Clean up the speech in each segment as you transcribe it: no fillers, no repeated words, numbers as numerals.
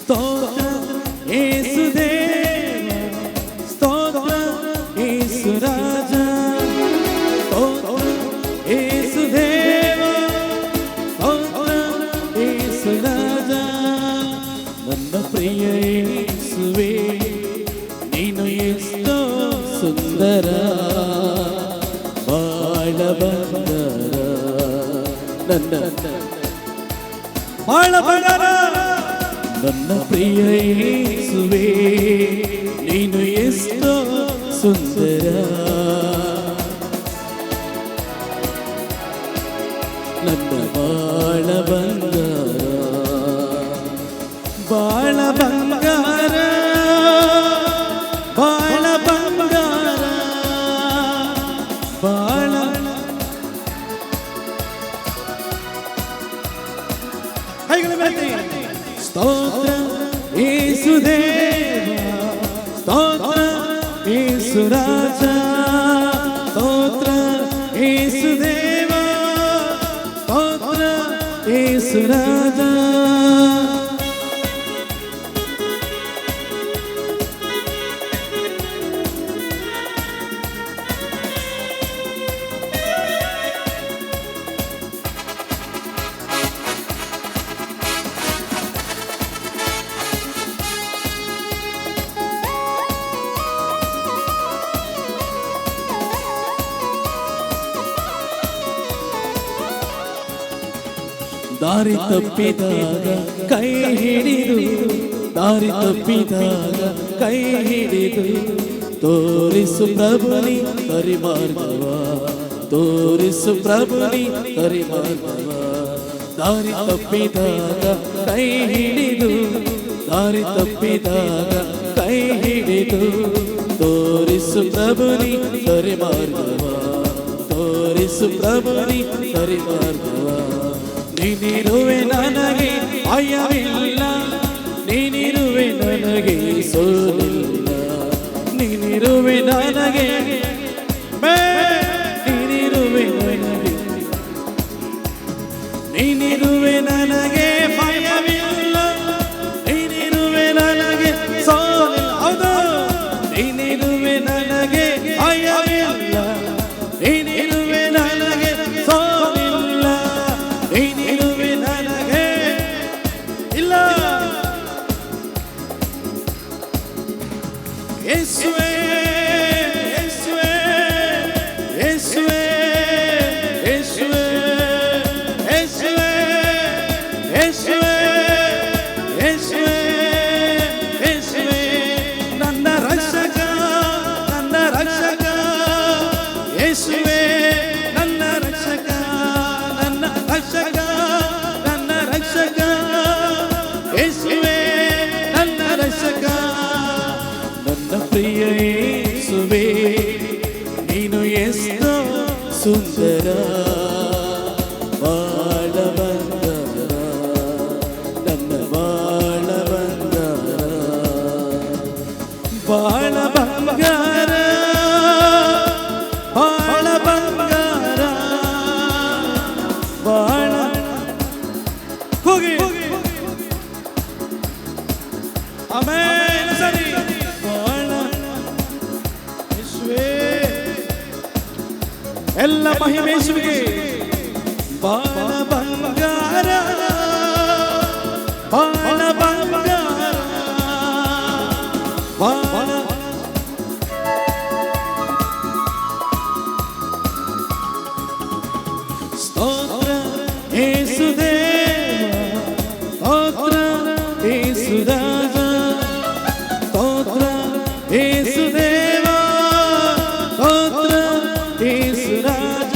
ಸ್ತೋತ್ರ ಯೇಸುದೇವ, ಸ್ತೋತ್ರ ಯೇಸುರಾಜ, ಸ್ತೋತ್ರ ಯೇಸುದೇವ, ಸ್ತೋತ್ರ ಯೇಸುರಾಜ. ನನ್ನ ಪ್ರಿಯ ಯೇಸುವೇ, ನೀನು ಎಷ್ಟೋ ಸುಂದರ, ಬಾಳ ಬಂದರ ನನ್ನ ಬಾಳ ಬಂದರ. ನನ್ನ ಪ್ರಿಯ ಯೇಸುವೇ, ನೀನು ಎಷ್ಟೋ ಸುಂದರ, ನನ್ನ ಬಾಳ ಬಂಗಾರ, ಬಾಳ ಬಂಗಾರ, ಬಾಳ ಬಂಗಾರ, ಬಾಳ ಸ್ತೋತ್ರ ಯೇಸುದೇವ, ಸ್ತೋತ್ರ ಯೇಸುರಾಜ, ಸ್ತೋತ್ರ ಯೇಸುದೇವ, ಸ್ತೋತ್ರ ಯೇಸುರಾಜ. ದಾರಿ ತಪ್ಪಿದಾಗ ಕೈ ಹಿಡಿದು, ದಾರಿ ತಪ್ಪಿದಾಗ ಕೈ ಹಿಡಿದು ತೋರಿಸು ಪ್ರಭುನಿ ಹರಿಮಾರ್ಗವ, ತೋರಿಸು ಪ್ರಭುನಿ ಹರಿಮಾರ್ಗವ. ದಾರಿ ತಪ್ಪಿದಾಗ ಕೈ ಹಿಡಿದು, ದಾರಿ ತಪ್ಪಿದಾಗ ಕೈ ಹಿಡಿದು ತೋರಿಸು ಪ್ರಭುನಿ ಹರಿಮಾರ್ಗವ, ತೋರಿಸು ಪ್ರಭುನಿ ಹರಿಮಾರ್ಗವ. ನೀನಿರುವೆ ನನಗೆ ಭಯವಿಲ್ಲ, ನೀನಿರುವೆ ನನಗೆ ಸೋಲಿಲ್ಲ, ನೀನಿರುವೆ ನನಗೆ, ನೀನಿರುವೆ ನನಗೆ, ನೀನಿರುವೆ ನನಗೆ ಭಯವಿಲ್ಲ, ನೀನಿರುವೆ ನನಗೆ ಸೋಲಿಲ್ಲ. ಹೌದು, ನೀನಿರುವೆ ನನಗೆ ಭಯವಿಲ್ಲ, ನೀನಿರುವೆ ನನಗೆ ಸೋಲಿಲ್ಲ, ನೀನಿರುವೆ ನನಗೆ ಇಲ್ಲ. ಯೇಸುವೇ, ಯೇಸುವೇ, ಯೇಸುವೇ, ಯೇಸುವೇ, ಯೇಸುವೇ, ಯೇಸುವೇ, ಯೇಸುವೇ, ಯೇಸುವೇ, ನನ್ನ ರಕ್ಷಕ, ನನ್ನ ರಕ್ಷಕ, ಯೇಸುವೇ ನನ್ನ ರಕ್ಷಕ, ನನ್ನ ರಕ್ಷಕ, ನನ್ನ ರಕ್ಷಕ, ಯೇಸುವೇ ನನ್ನ ರಕ್ಷಕ. ನನ್ನ ಪ್ರಿಯ ಯೇಸುವೇ, ನೀನು ಎಷ್ಟೋ ಸುಂದರ, ಬಾಳ ಬಂಗಾರ, ನನ್ನ ಬಾಳ ಬಂಗಾರ, ಬಾಳ ಬಂಗಾರ, ಬಾಳ ಬಂಗಾರ, ಬಾಳ ಹೋಗಿ ಆಮೇಲೆ ಸರಿ. ಬಾಳ ಯೇಸುವೇ, ಎಲ್ಲ ಮಹಿಮೆ ಯೇಸುವಿಗೆ. ಬಾಳ ಬಂಗಾರ, ಬಾಳ ಬಂಗಾರ, ಬಾಳ ಸ್ತೋತ್ರ ಯೇಸುದೇವ, ಸ್ತೋತ್ರ ಯೇಸುರಾಜ, ಸ್ತೋತ್ರ ಯೇಸುದೇವ, ಸ್ತೋತ್ರ ಯೇಸುರಾಜ.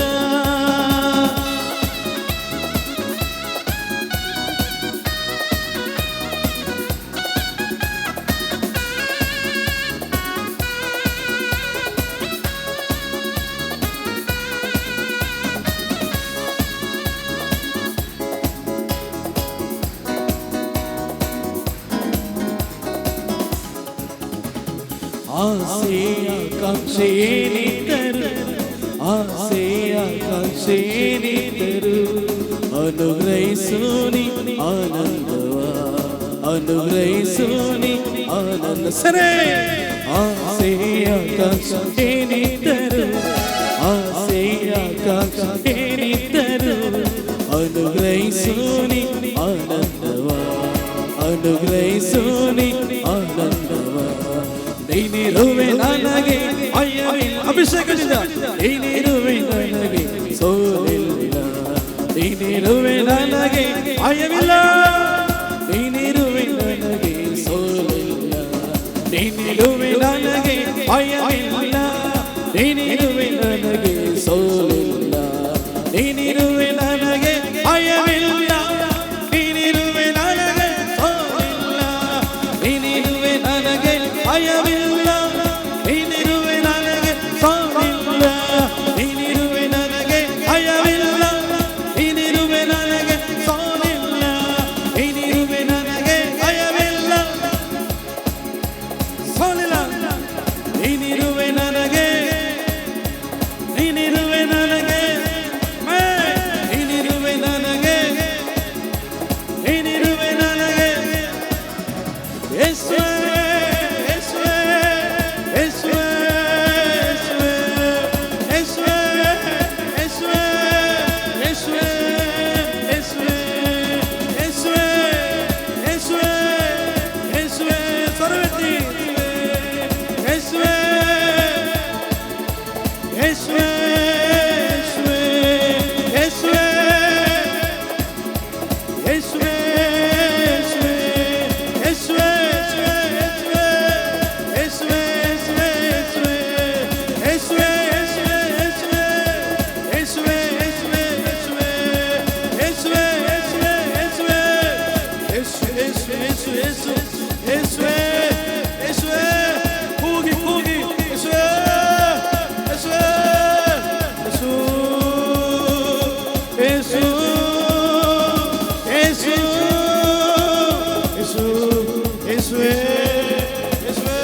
ಆಸೆ ಆಕಾಂಕ್ಷೆಯೇನಿದ್ದರು, ಆಸೆ ಆಕಾಂಕ್ಷೆಯೇನಿದ್ದರು ಅನುಗ್ರಹಿಸು ನೀ ಆನಂದವ, ಅನುಗ್ರಹಿಸುನಿ ಆನಂದ ಸರೇ ಆಸೆಯ ಆಕಾಶ ಏನಿದ್ದರು ಆಸೆಯ ಆಕಾಶ ಏನಿದ್ದರು ಅನುಗ್ರಹಿಸುನಿ ಆನಂದವ ಅನುಗ್ರಹಿಸುನಿ ಆನಂದವ ನೀನಿರುವೆ ನನಗೆ ಅಯ್ಯವಿಲ್ಲ ಅಭಿಷೇಕದಿಂದ ನೀನಿರುವೆ ನನಗೆ ಸೋಲಿಲ್ಲ ನೀನಿರುವೆ ನನಗೆ ಅಯ್ಯವಿಲ್ಲ ನೀನಿರುವೆ ನನಗೆ ಸೋಲಿಲ್ಲ ನೀನಿರುವೆ ನನಗೆ ಅಯ್ಯವಿಲ್ಲ ನೀನಿರುವೆ ನನಗೆ ಸೋಲಿಲ್ಲ ನೀನಿರುವೆ ನನಗೆ ಅಯ್ಯವಿಲ್ಲ ನೀನಿರುವೆ ನನಗೆ ಸೋಲಿಲ್ಲ ನೀನಿರುವೆ ನನಗೆ ಅಯ್ಯವಿಲ್ಲ ನೀನಿರುವೆ ನನಗೆ ಸೋಲಿಲ್ಲ ನೀನಿರುವೆ ನನಗೆ ಅಯ್ಯವಿಲ್ಲ ನೀನಿರುವೆ ನನಗೆ ಸೋಲಿಲ್ಲ ನೀನಿರುವೆ ನನಗೆ ಅಯ್ಯವಿಲ್ಲ ಸೋಲಿಲ್ಲ ನೀನಿರುವೆ ನನಗೆ ನೀನಿರುವೆ ನನಗೆ ನೀನಿರುವೆ ನನಗೆ ನೀನಿರುವೆ ನನಗೆ ಯೇಸುವೇ ಯೇಸುವೇ ಯೇಸುವೇ ಯೇಸುವೇ ಯೇಸುವೇ ಯೇಸುವೇ ಯೇಸುವೇ ಯೇಸುವೇ ಯೇಸುವೇ ಯೇಸುವೇ ಸ್ವರವೆತ್ತಿ ಯೇಸುವೇ ಯೇಸುವೇ ಯೇಸುವೇ ಯೇಸುವೇ ಯೇಸುವೇ ಯೇಸುವೇ ಯೇಸುವೇ ಕೂಗಿ ಕೂಗಿ ಯೇಸುವೇ ಯೇಸುವೇ ಯೇಸು ಯೇಸು ಯೇಸು ಯೇಸುವೇ ಯೇಸುವೇ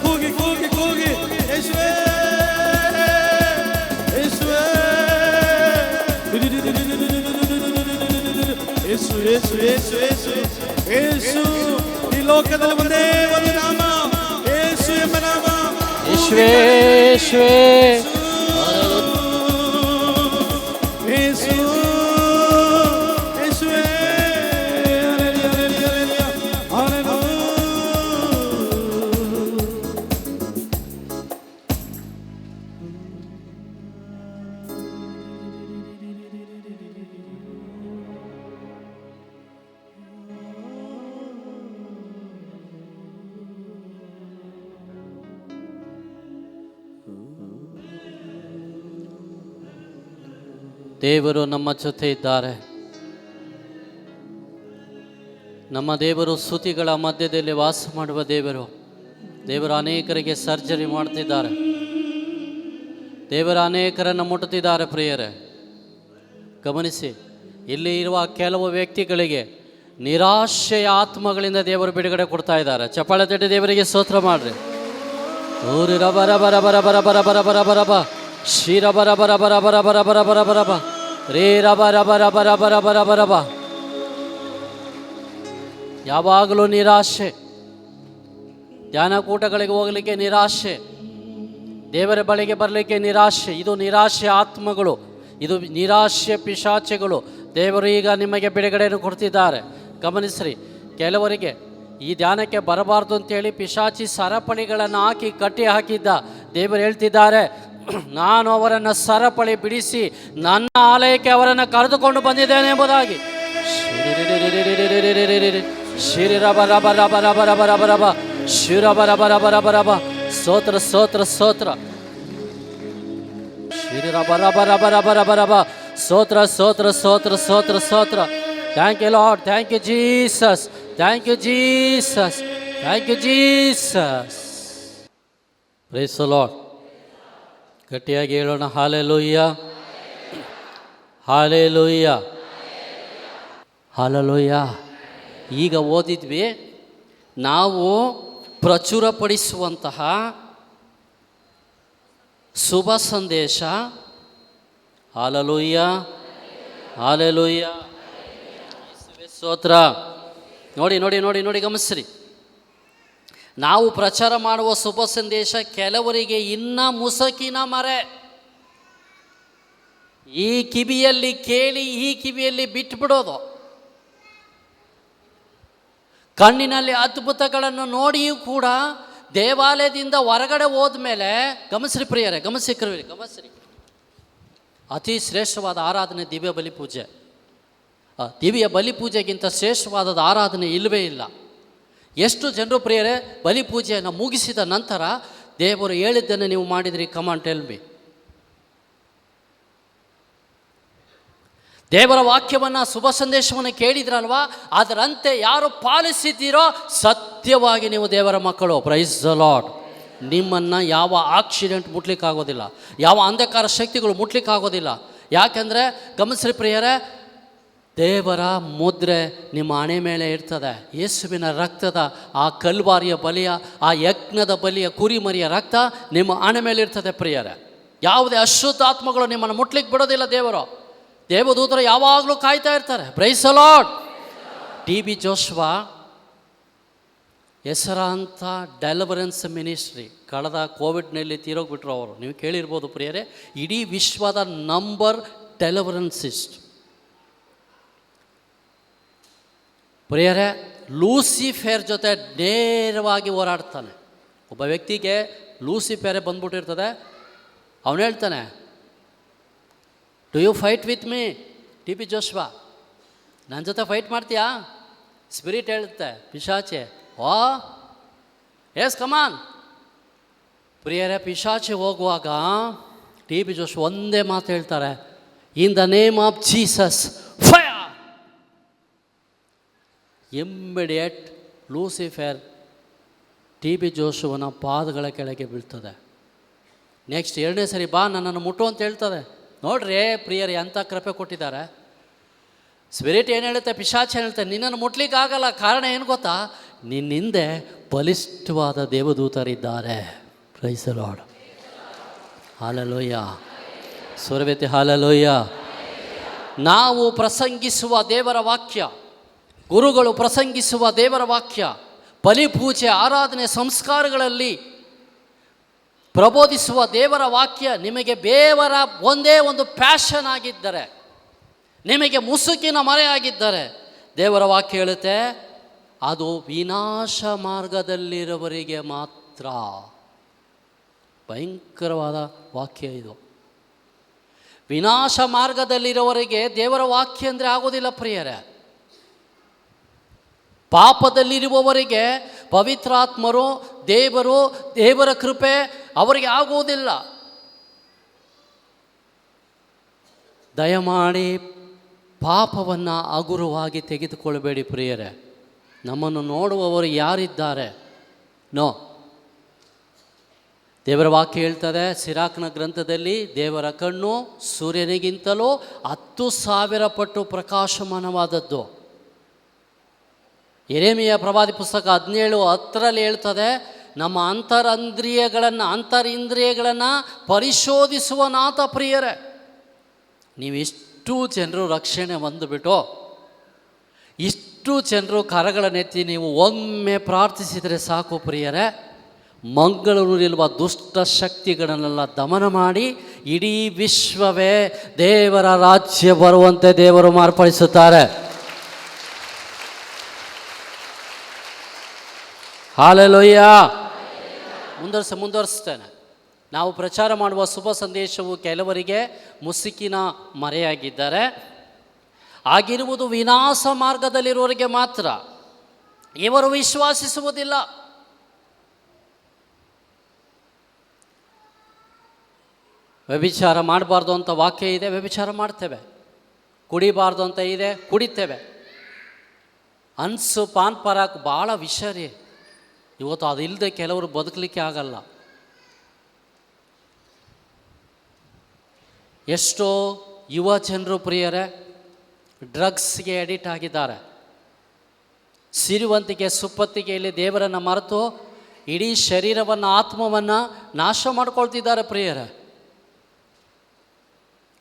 ಕೂಗಿ ಕೂಗಿ ಕೂಗಿ ಯೇಸುವೇ ಯೇಸುವೇ ಯೇಸು ಯೇಸು ಯೇಸು ಯೇಸು ಯೇಸು ಈ ಲೋಕದಲ್ಲಿ ಒಂದೇ ಒಂದು ನಾಮ ಯೇಸು ಎಂಬ ನಾಮ ಯೇಸುವೇ ಯೇಸುವೇ ಯೇಸು ಯೇಸುವೇ ಹಲ್ಲೆಲೂಯಾ ಹಲ್ಲೆಲೂಯಾ ದೇವರು ನಮ್ಮ ಜೊತೆ ಇದ್ದಾರೆ. ನಮ್ಮ ದೇವರು ಸ್ತುತಿಗಳ ಮಧ್ಯದಲ್ಲಿ ವಾಸ ಮಾಡುವ ದೇವರು. ದೇವರು ಅನೇಕರಿಗೆ ಸರ್ಜರಿ ಮಾಡ್ತಿದ್ದಾರೆ. ದೇವರು ಅನೇಕರನ್ನು ಮುಟ್ಟುತ್ತಿದ್ದಾರೆ. ಪ್ರಿಯರೇ, ಗಮನಿಸಿ, ಇಲ್ಲಿ ಇರುವ ಕೆಲವು ವ್ಯಕ್ತಿಗಳಿಗೆ ನಿರಾಶೆಯ ಆತ್ಮಗಳಿಂದ ದೇವರು ಬಿಡುಗಡೆ ಕೊಡ್ತಾ ಇದ್ದಾರೆ. ಚಪ್ಪಾಳೆ ತಟ್ಟಿ ದೇವರಿಗೆ ಸ್ತೋತ್ರ ಮಾಡ್ರಿ. ಊರಿರ ಬರ ಬರ ಬರ ಬರ ಬರ ಬರ ಬರ ಬರ ಬ ಶಿರ ಬರ ಬರ ಬರ ಬರ ಬರ ಬರ ಬರ ಬರ ಬ ರೇ ರಬ ರಬ ರಬ ರಬ ರಬ ರಬ ರಬ. ಯಾವಾಗಲೂ ನಿರಾಶೆ, ಧ್ಯಾನಕೂಟಗಳಿಗೆ ಹೋಗಲಿಕ್ಕೆ ನಿರಾಶೆ, ದೇವರ ಬಳಿಗೆ ಬರಲಿಕ್ಕೆ ನಿರಾಶೆ. ಇದು ನಿರಾಶೆ ಆತ್ಮಗಳು, ಇದು ನಿರಾಶೆ ಪಿಶಾಚೆಗಳು. ದೇವರು ಈಗ ನಿಮಗೆ ಬಿಡುಗಡೆಯನ್ನು ಕೊಡ್ತಿದ್ದಾರೆ. ಗಮನಿಸ್ರಿ, ಕೆಲವರಿಗೆ ಈ ಧ್ಯಾನಕ್ಕೆ ಬರಬಾರ್ದು ಅಂತೇಳಿ ಪಿಶಾಚಿ ಸರಪಳಿಗಳನ್ನು ಹಾಕಿ ಕಟ್ಟಿ ಹಾಕಿದ್ದ. ದೇವರು ಹೇಳ್ತಿದ್ದಾರೆ, ನಾನು ಅವರನ್ನು ಸರಪಳಿ ಬಿಡಿಸಿ ನನ್ನ ಆಲಯಕ್ಕೆ ಅವರನ್ನು ಕರೆದುಕೊಂಡು ಬಂದಿದ್ದೇನೆ ಎಂಬುದಾಗಿ. ಶಿರಬ ರಬ ರಬ ರಬ ರಬ ರಬ ರಬ ಶಿರಬ ರಬ ರಬ ರಬ ರಬ. ಸ್ತೋತ್ರ ಸ್ತೋತ್ರ ಸ್ತೋತ್ರ. ಶಿರಬ ರಬ ರಬ ರಬ ರಬ ರಬ. ಸ್ತೋತ್ರ ಸ್ತೋತ್ರ ಸ್ತೋತ್ರ ಸ್ತೋತ್ರ ಸ್ತೋತ್ರ. Thank you Lord, thank you Jesus, thank you Jesus, thank you Jesus. Praise the Lord. ಗಟ್ಟಿಯಾಗಿ ಹೇಳೋಣ, ಹಾಲೆಲೂಯಾ, ಹಾಲೆಲೂಯಾ, ಹಾಲೆಲೂಯಾ. ಈಗ ಓದಿದ್ವಿ, ನಾವು ಪ್ರಚುರಪಡಿಸುವಂತಹ ಶುಭ ಸಂದೇಶ. Hallelujah, hallelujah. ಯೇಸುವೇ ಸ್ತೋತ್ರ, ನೋಡಿ ನೋಡಿ ನೋಡಿ ನೋಡಿ ಗಮನಿಸ್ರಿ. ನಾವು ಪ್ರಚಾರ ಮಾಡುವ ಶುಭ ಸಂದೇಶ ಕೆಲವರಿಗೆ ಇನ್ನ ಮುಸಕಿನ ಮರೆ. ಈ ಕಿವಿಯಲ್ಲಿ ಕೇಳಿ ಈ ಕಿವಿಯಲ್ಲಿ ಬಿಟ್ಟುಬಿಡೋದು. ಕಣ್ಣಿನಲ್ಲಿ ಅದ್ಭುತಗಳನ್ನು ನೋಡಿಯೂ ಕೂಡ ದೇವಾಲಯದಿಂದ ಹೊರಗಡೆ ಹೋದ್ಮೇಲೆ, ಗಮನಿಸ್ರಿ ಪ್ರಿಯರೇ, ಗಮನಿಸ್ರಿ, ಅತಿ ಶ್ರೇಷ್ಠವಾದ ಆರಾಧನೆ ದಿವ್ಯ ಬಲಿ ಪೂಜೆ. ದಿವ್ಯ ಬಲಿ ಪೂಜೆಗಿಂತ ಶ್ರೇಷ್ಠವಾದ ಆರಾಧನೆ ಇಲ್ಲವೇ ಇಲ್ಲ. ಎಷ್ಟು ಜನರು ಪ್ರಿಯರೇ ಬಲಿ ಪೂಜೆಯನ್ನು ಮುಗಿಸಿದ ನಂತರ ದೇವರು ಹೇಳಿದ್ದನ್ನು ನೀವು ಮಾಡಿದ್ರಿ? Come on tell me. ದೇವರ ವಾಕ್ಯವನ್ನು, ಶುಭ ಸಂದೇಶವನ್ನು ಕೇಳಿದ್ರಲ್ವಾ, ಅದರಂತೆ ಯಾರು ಪಾಲಿಸಿದ್ದೀರೋ ಸತ್ಯವಾಗಿ ನೀವು ದೇವರ ಮಕ್ಕಳು. Price the lord. ನಿಮ್ಮನ್ನು ಯಾವ ಆಕ್ಸಿಡೆಂಟ್ ಮುಟ್ಲಿಕ್ಕಾಗೋದಿಲ್ಲ, ಯಾವ ಅಂಧಕಾರ ಶಕ್ತಿಗಳು ಮುಟ್ಲಿಕ್ಕಾಗೋದಿಲ್ಲ. ಯಾಕೆಂದರೆ ಗಮನಿಸ್ರಿ ಪ್ರಿಯರೇ, ದೇವರ ಮುದ್ರೆ ನಿಮ್ಮ ಹಣೆ ಮೇಲೆ ಇರ್ತದೆ. ಯೇಸುವಿನ ರಕ್ತದ ಆ ಕಲ್ವಾರಿಯ ಬಲಿಯ, ಆ ಯಜ್ಞದ ಬಲಿಯ ಕುರಿಮರಿಯ ರಕ್ತ ನಿಮ್ಮ ಹಣೆ ಮೇಲೆ ಇರ್ತದೆ ಪ್ರಿಯರೇ. ಯಾವುದೇ ಅಶುದ್ಧ ಆತ್ಮಗಳು ನಿಮ್ಮನ್ನು ಮುಟ್ಲಿಕ್ಕೆ ಬಿಡೋದಿಲ್ಲ. ದೇವದೂತರು ಯಾವಾಗಲೂ ಕಾಯ್ತಾ ಇರ್ತಾರೆ. Price the lord. TB. Joshua ಹೆಸರಾಂತ ಡೆಲಿವರೆನ್ಸ್ ಮಿನಿಸ್ಟ್ರಿ, ಕಳೆದ ಕೋವಿಡ್ನಲ್ಲಿ ತೀರೋಗ್ಬಿಟ್ರು ಅವರು. ನೀವು ಕೇಳಿರ್ಬೋದು ಪ್ರಿಯರೇ, ಇಡೀ ವಿಶ್ವದ ನಂಬರ್ ಡೆಲಿವರೆನ್ಸಿಸ್ಟ್ ಪ್ರಿಯರೇ. ಲೂಸಿಫೇರ್ ಜೊತೆ ನೇರವಾಗಿ ಹೋರಾಡ್ತಾನೆ. ಒಬ್ಬ ವ್ಯಕ್ತಿಗೆ ಲೂಸಿಫೇರೇ ಬಂದ್ಬಿಟ್ಟಿರ್ತದೆ. ಅವನು ಹೇಳ್ತಾನೆ, do you fight with me T B. Joshua, ನನ್ನ ಜೊತೆ ಫೈಟ್ ಮಾಡ್ತೀಯಾ? ಸ್ಪಿರಿಟ್ ಹೇಳುತ್ತೆ, ಪಿಶಾಚೆ, ಓ ಎಸ್ ಕಮಾನ್. ಪ್ರಿಯರೇ, ಪಿಶಾಚೆ ಹೋಗುವಾಗ ಟಿ.ಬಿ. ಜೋಶ್ವಾ ಒಂದೇ ಮಾತು ಹೇಳ್ತಾರೆ, in the name of Jesus fire. Immediate Lucifer ಟಿ.ಬಿ. ಜೋಶುವನ ಪಾದಗಳ ಕೆಳಗೆ ಬೀಳ್ತದೆ. ನೆಕ್ಸ್ಟ್ ಎರಡನೇ ಸರಿ ಬಾ ನನ್ನನ್ನು ಮುಟ್ಟು ಅಂತ ಹೇಳ್ತದೆ. ನೋಡ್ರಿ ಪ್ರಿಯರೇ, ಎಂಥ ಕೃಪೆ ಕೊಟ್ಟಿದ್ದಾರೆ. ಸ್ಪಿರಿಟ್ ಏನು ಹೇಳುತ್ತೆ, ಪಿಶಾಚ ಹೇಳುತ್ತೆ, ನಿನ್ನನ್ನು ಮುಟ್ಲಿಕ್ಕಾಗಲ್ಲ. ಕಾರಣ ಏನು ಗೊತ್ತಾ? ನಿನ್ನ ಹಿಂದೆ ಬಲಿಷ್ಠವಾದ ದೇವದೂತರಿದ್ದಾರೆ. Praise the Lord. ಹಾಲೆಲೂಯ. ಸ್ವರವೇತಿ ಹಾಲೆಲೂಯ. ನಾವು ಪ್ರಸಂಗಿಸುವ ದೇವರ ವಾಕ್ಯ, ಗುರುಗಳು ಪ್ರಸಂಗಿಸುವ ದೇವರ ವಾಕ್ಯ, ಬಲಿಪೂಜೆ, ಆರಾಧನೆ, ಸಂಸ್ಕಾರಗಳಲ್ಲಿ ಪ್ರಬೋಧಿಸುವ ದೇವರ ವಾಕ್ಯ ನಿಮಗೆ ದೇವರ ಒಂದೇ ಒಂದು ಪ್ಯಾಷನ್ ಆಗಿದ್ದರೆ, ನಿಮಗೆ ಮುಸುಕಿನ ಮರೆಯಾಗಿದ್ದರೆ, ದೇವರ ವಾಕ್ಯ ಹೇಳುತ್ತೆ ಅದು ವಿನಾಶ ಮಾರ್ಗದಲ್ಲಿರುವವರಿಗೆ ಮಾತ್ರ. ಭಯಂಕರವಾದ ವಾಕ್ಯ ಇದು. ವಿನಾಶ ಮಾರ್ಗದಲ್ಲಿರುವವರಿಗೆ ದೇವರ ವಾಕ್ಯ ಅಂದರೆ ಆಗೋದಿಲ್ಲ ಪ್ರಿಯರೇ. ಪಾಪದಲ್ಲಿರುವವರಿಗೆ ಪವಿತ್ರಾತ್ಮರು, ದೇವರ ಕೃಪೆ ಅವರಿಗೆ ಆಗುವುದಿಲ್ಲ. ದಯಮಾಡಿ ಪಾಪವನ್ನು ಹಗುರವಾಗಿ ತೆಗೆದುಕೊಳ್ಳಬೇಡಿ ಪ್ರಿಯರೇ. ನಮ್ಮನ್ನು ನೋಡುವವರು ಯಾರಿದ್ದಾರೆ? ನೋ. ದೇವರ ವಾಕ್ಯ ಹೇಳ್ತದೆ ಸಿರಾಕ್ನ ಗ್ರಂಥದಲ್ಲಿ, ದೇವರ ಕಣ್ಣು ಸೂರ್ಯನಿಗಿಂತಲೂ 10,000 ಪಟ್ಟು ಪ್ರಕಾಶಮಾನವಾದದ್ದು. ಯೆರೆಮೀಯ ಪ್ರವಾದಿ ಪುಸ್ತಕ 17:10 ಹೇಳ್ತದೆ, ನಮ್ಮ ಅಂತರಿಂದ್ರಿಯಗಳನ್ನು ಪರಿಶೋಧಿಸುವನಾಥ ಪ್ರಿಯರೇ. ನೀವಿಷ್ಟು ಜನರು ರಕ್ಷಣೆ ಹೊಂದಿಬಿಟ್ಟು, ಇಷ್ಟು ಜನರು ಕರಗಳನ್ನೆತ್ತಿ ನೀವು ಒಮ್ಮೆ ಪ್ರಾರ್ಥಿಸಿದರೆ ಸಾಕು ಪ್ರಿಯರೇ. ಮಂಗಳೂರಿರುವ ದುಷ್ಟ ಶಕ್ತಿಗಳನ್ನೆಲ್ಲ ದಮನ ಮಾಡಿ ಇಡೀ ವಿಶ್ವವೇ ದೇವರ ರಾಜ್ಯ ಬರುವಂತೆ ದೇವರು ಮಾರ್ಪಡಿಸುತ್ತಾರೆ. ಹಾಲೆಲೂಯ. ಮುಂದುವರಿಸ್ತೇನೆ. ನಾವು ಪ್ರಚಾರ ಮಾಡುವ ಶುಭ ಸಂದೇಶವು ಕೆಲವರಿಗೆ ಮುಸುಕಿನ ಮರೆಯಾಗಿದ್ದಾರೆ. ಆಗಿರುವುದು ವಿನಾಶ ಮಾರ್ಗದಲ್ಲಿರುವವರಿಗೆ ಮಾತ್ರ. ಇವರು ವಿಶ್ವಾಸಿಸುವುದಿಲ್ಲ. ವ್ಯಭಿಚಾರ ಮಾಡಬಾರ್ದು ಅಂತ ವಾಕ್ಯ ಇದೆ, ವ್ಯಭಿಚಾರ ಮಾಡ್ತೇವೆ. ಕುಡಿಬಾರ್ದು ಅಂತ ಇದೆ, ಕುಡಿತೇವೆ. ಅನ್ಸು ಪಾನ್ ಪರಾಕ್ ಭಾಳ ವಿಷ ರೀ. ಇವತ್ತು ಅದಿಲ್ಲದೆ ಕೆಲವರು ಬದುಕಲಿಕ್ಕೆ ಆಗಲ್ಲ. ಎಷ್ಟೋ ಯುವ ಜನರು ಪ್ರಿಯರೇ ಡ್ರಗ್ಸ್ಗೆ ಅಡಿಕ್ಟ್ ಆಗಿದ್ದಾರೆ. ಸಿರಿವಂತಿಕೆ ಸುಪ್ಪತ್ತಿಗೆಯಲ್ಲಿ ದೇವರನ್ನು ಮರೆತು ಇಡೀ ಶರೀರವನ್ನು, ಆತ್ಮವನ್ನು ನಾಶ ಮಾಡ್ಕೊಳ್ತಿದ್ದಾರೆ ಪ್ರಿಯರೇ.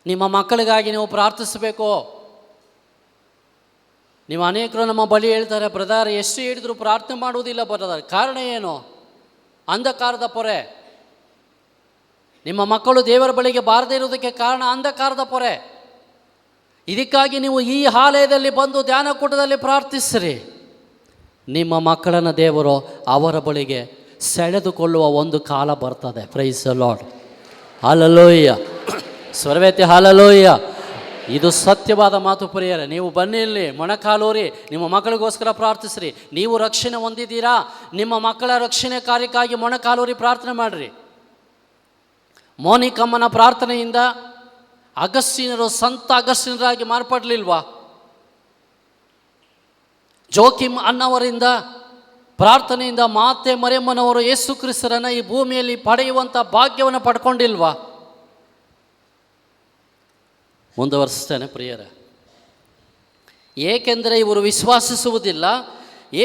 ನಿಮ್ಮ ಮಕ್ಕಳಿಗಾಗಿ ನೀವು ಪ್ರಾರ್ಥಿಸಬೇಕು. ನೀವು ಅನೇಕರು ನಮ್ಮ ಬಳಿ ಹೇಳ್ತಾರೆ, ಬ್ರದರ್ ಎಷ್ಟು ಹೇಳಿದ್ರು ಪ್ರಾರ್ಥನೆ ಮಾಡುವುದಿಲ್ಲ ಬ್ರದರ್. ಕಾರಣ ಏನು? ಅಂಧಕಾರದ ಪೊರೆ. ನಿಮ್ಮ ಮಕ್ಕಳು ದೇವರ ಬಳಿಗೆ ಬಾರದೇ ಇರುವುದಕ್ಕೆ ಕಾರಣ ಅಂಧಕಾರದ ಪೊರೆ. ಇದಕ್ಕಾಗಿ ನೀವು ಈ ಆಲಯದಲ್ಲಿ ಬಂದು ಧ್ಯಾನಕೂಟದಲ್ಲಿ ಪ್ರಾರ್ಥಿಸಿರಿ. ನಿಮ್ಮ ಮಕ್ಕಳನ್ನು ದೇವರು ಅವರ ಬಳಿಗೆ ಸೆಳೆದುಕೊಳ್ಳುವ ಒಂದು ಕಾಲ ಬರ್ತದೆ. Praise the Lord. ಹಾಲೆಲೂಯ. ಸ್ವರವೇತಿ ಹಾಲೆಲೂಯ. ಇದು ಸತ್ಯವಾದ ಮಾತು ಪ್ರಿಯರೇ. ನೀವು ಬನ್ನಿ, ಇಲ್ಲಿ ಮೊಣಕಾಲೂರಿ ನಿಮ್ಮ ಮಕ್ಕಳಿಗೋಸ್ಕರ ಪ್ರಾರ್ಥಿಸ್ರಿ. ನೀವು ರಕ್ಷಣೆ ಹೊಂದಿದ್ದೀರಾ, ನಿಮ್ಮ ಮಕ್ಕಳ ರಕ್ಷಣೆ ಕಾರ್ಯಕ್ಕಾಗಿ ಮೊಣಕಾಲೂರಿ ಪ್ರಾರ್ಥನೆ ಮಾಡಿರಿ. ಮೋನಿಕಮ್ಮನ ಪ್ರಾರ್ಥನೆಯಿಂದ ಅಗಸ್ಟಿನರು ಸಂತ ಅಗಸ್ಟಿನರಾಗಿ ಮಾರ್ಪಡಲಿಲ್ವಾ? ಜೋಕಿಮ್ ಅನ್ನವರಿಂದ ಪ್ರಾರ್ಥನೆಯಿಂದ ಮಾತೆ ಮರಿಯಮ್ಮನವರು ಯೇಸು ಕ್ರಿಸ್ತರನ್ನು ಈ ಭೂಮಿಯಲ್ಲಿ ಪಡೆಯುವಂಥ ಭಾಗ್ಯವನ್ನು ಪಡ್ಕೊಂಡಿಲ್ವಾ? ಮುಂದುವರಿಸ್ತೇನೆ ಪ್ರಿಯರೇ. ಏಕೆಂದರೆ ಇವರು ವಿಶ್ವಾಸಿಸುವುದಿಲ್ಲ,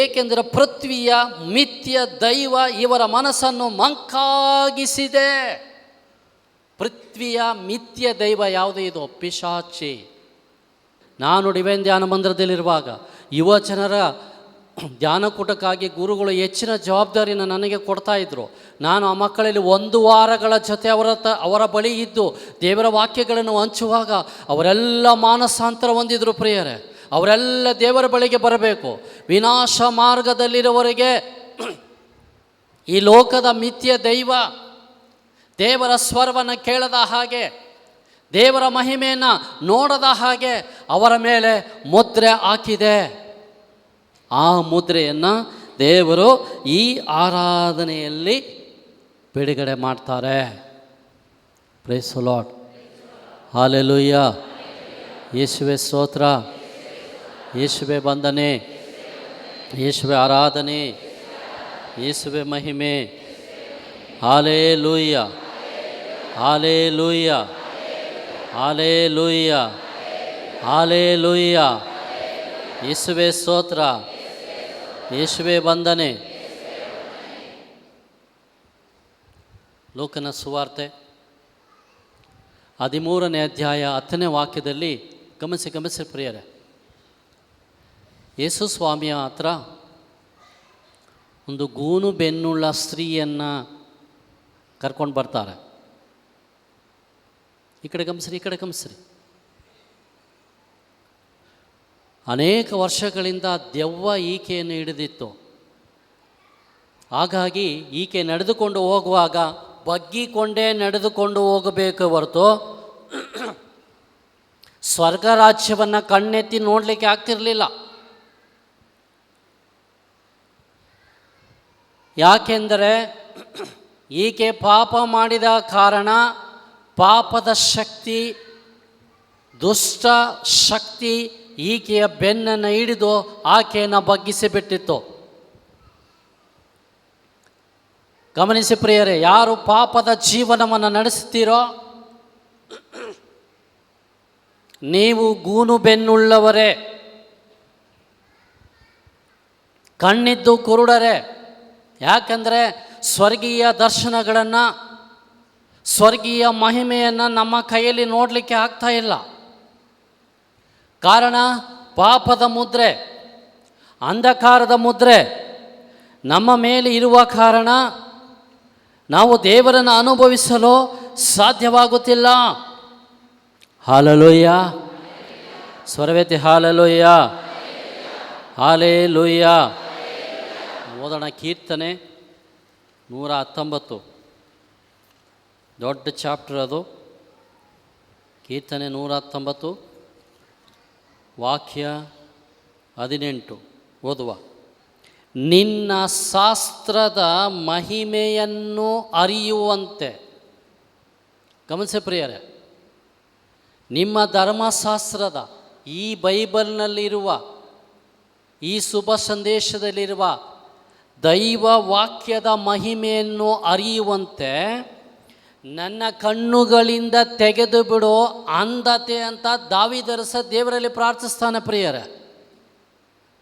ಏಕೆಂದರೆ ಪೃಥ್ವಿಯ ಮಿಥ್ಯ ದೈವ ಇವರ ಮನಸ್ಸನ್ನು ಮಂಕಾಗಿಸಿದೆ. ಪೃಥ್ವಿಯ ಮಿಥ್ಯ ದೈವ ಯಾವುದು? ಇದು ಪಿಶಾಚಿ. ನಾನು ಡಿವೈನ್ ಧ್ಯಾನ ಮಂದಿರದಲ್ಲಿರುವಾಗ ಯುವ ಜನರ ಧ್ಯಾನಕೂಟಕ್ಕಾಗಿ ಗುರುಗಳು ಹೆಚ್ಚಿನ ಜವಾಬ್ದಾರಿನ ನನಗೆ ಕೊಡ್ತಾಯಿದ್ರು. ನಾನು ಆ ಮಕ್ಕಳಲ್ಲಿ 1 ವಾರಗಳ ಜೊತೆ ಅವರ ಬಳಿ ಇದ್ದು ದೇವರ ವಾಕ್ಯಗಳನ್ನು ಹಂಚುವಾಗ ಅವರೆಲ್ಲ ಮಾನಸಾಂತರ ಹೊಂದಿದ್ರು ಪ್ರಿಯರೇ. ಅವರೆಲ್ಲ ದೇವರ ಬಳಿಗೆ ಬರಬೇಕು. ವಿನಾಶ ಮಾರ್ಗದಲ್ಲಿರುವವರೆಗೆ ಈ ಲೋಕದ ಮಿಥ್ಯ ದೈವ ದೇವರ ಸ್ವರವನ್ನು ಕೇಳದ ಹಾಗೆ, ದೇವರ ಮಹಿಮೆಯನ್ನು ನೋಡದ ಹಾಗೆ ಅವರ ಮೇಲೆ ಮುದ್ರೆ ಹಾಕಿದೆ. ಆ ಮುದ್ರೆಯನ್ನು ದೇವರು ಈ ಆರಾಧನೆಯಲ್ಲಿ ಬಿಡುಗಡೆ ಮಾಡ್ತಾರೆ. Price the Lord. ಹಾಲೆಲೂಯ. ಯೇಸುವೆ ಸ್ತೋತ್ರ, ಯೇಸುವೆ ವಂದನೆ, ಯೇಸುವೆ ಆರಾಧನೆ, ಯೇಸುವೆ ಮಹಿಮೆ. Hallelujah, hallelujah, hallelujah, hallelujah. ಯೇಸುವೆ ಸ್ತೋತ್ರ, ಯೇಸುವೆ ವಂದನೆ. ಲೋಕನ ಸುವಾರ್ತೆ 13ನೇ ಅಧ್ಯಾಯ 10ನೇ ವಾಕ್ಯದಲ್ಲಿ ಗಮನಿಸಿ ಪ್ರಿಯರೇ, ಯೇಸು ಸ್ವಾಮಿಯ ಹತ್ರ ಒಂದು ಗೂನು ಬೆನ್ನುಳ್ಳ ಸ್ತ್ರೀಯನ್ನು ಕರ್ಕೊಂಡು ಬರ್ತಾರೆ. ಈ ಕಡೆ ಗಮನಿಸ್ರಿ. ಅನೇಕ ವರ್ಷಗಳಿಂದ ದೆವ್ವ ಈಕೆಯನ್ನು ಹಿಡಿದಿತ್ತು. ಹಾಗಾಗಿ ಈಕೆ ನಡೆದುಕೊಂಡು ಹೋಗುವಾಗ ಬಗ್ಗಿಕೊಂಡೇ ನಡೆದುಕೊಂಡು ಹೋಗಬೇಕು ಹೊರತು ಸ್ವರ್ಗ ರಾಜ್ಯವನ್ನು ಕಣ್ಣೆತ್ತಿ ನೋಡಲಿಕ್ಕೆ ಆಗ್ತಿರಲಿಲ್ಲ. ಯಾಕೆಂದರೆ ಈಕೆ ಪಾಪ ಮಾಡಿದ ಕಾರಣ ಪಾಪದ ಶಕ್ತಿ, ದುಷ್ಟ ಶಕ್ತಿ ಈಕೆಯ ಬೆನ್ನನ್ನು ಹಿಡಿದು ಆಕೆಯನ್ನು ಬಗ್ಗಿಸಿಬಿಟ್ಟಿತ್ತು. ಗಮನಿಸಿ ಪ್ರಿಯರೇ, ಯಾರು ಪಾಪದ ಜೀವನವನ್ನು ನಡೆಸುತ್ತೀರೋ ನೀವು ಗೂನು ಬೆನ್ನುಳ್ಳವರೇ, ಕಣ್ಣಿದ್ದು ಕುರುಡರೇ. ಯಾಕಂದರೆ ಸ್ವರ್ಗೀಯ ದರ್ಶನಗಳನ್ನು, ಸ್ವರ್ಗೀಯ ಮಹಿಮೆಯನ್ನು ನಮ್ಮ ಕೈಯಲ್ಲಿ ನೋಡಲಿಕ್ಕೆ ಆಗ್ತಾ ಇಲ್ಲ. ಕಾರಣ ಪಾಪದ ಮುದ್ರೆ, ಅಂಧಕಾರದ ಮುದ್ರೆ ನಮ್ಮ ಮೇಲೆ ಇರುವ ಕಾರಣ ನಾವು ದೇವರನ್ನು ಅನುಭವಿಸಲು ಸಾಧ್ಯವಾಗುತ್ತಿಲ್ಲ. ಹಾಲೆಲೂಯ. ಸ್ವರವೇತಿ ಹಾಲೆಲೂಯ, ಹಾಲೆಲೂಯ. ಓದೋಣ ಕೀರ್ತನೆ 119, ದೊಡ್ಡ ಚಾಪ್ಟರ್ ಅದು. ಕೀರ್ತನೆ 119 ವಾಕ್ಯ 18 ಓದುವ. ನಿನ್ನ ಶಾಸ್ತ್ರದ ಮಹಿಮೆಯನ್ನು ಅರಿಯುವಂತೆ. ಗಮನಿಸಿ ಪ್ರಿಯರೇ, ನಿಮ್ಮ ಧರ್ಮಶಾಸ್ತ್ರದ, ಈ ಬೈಬಲ್ನಲ್ಲಿರುವ, ಈ ಶುಭ ಸಂದೇಶದಲ್ಲಿರುವ ದೈವ ವಾಕ್ಯದ ಮಹಿಮೆಯನ್ನು ಅರಿಯುವಂತೆ ನನ್ನ ಕಣ್ಣುಗಳಿಂದ ತೆಗೆದು ಬಿಡೋ ಅಂಧತೆ ಅಂತ ದಾವೀದರಸ ದೇವರಲ್ಲಿ ಪ್ರಾರ್ಥಿಸ್ತಾನೆ ಪ್ರಿಯರೇ.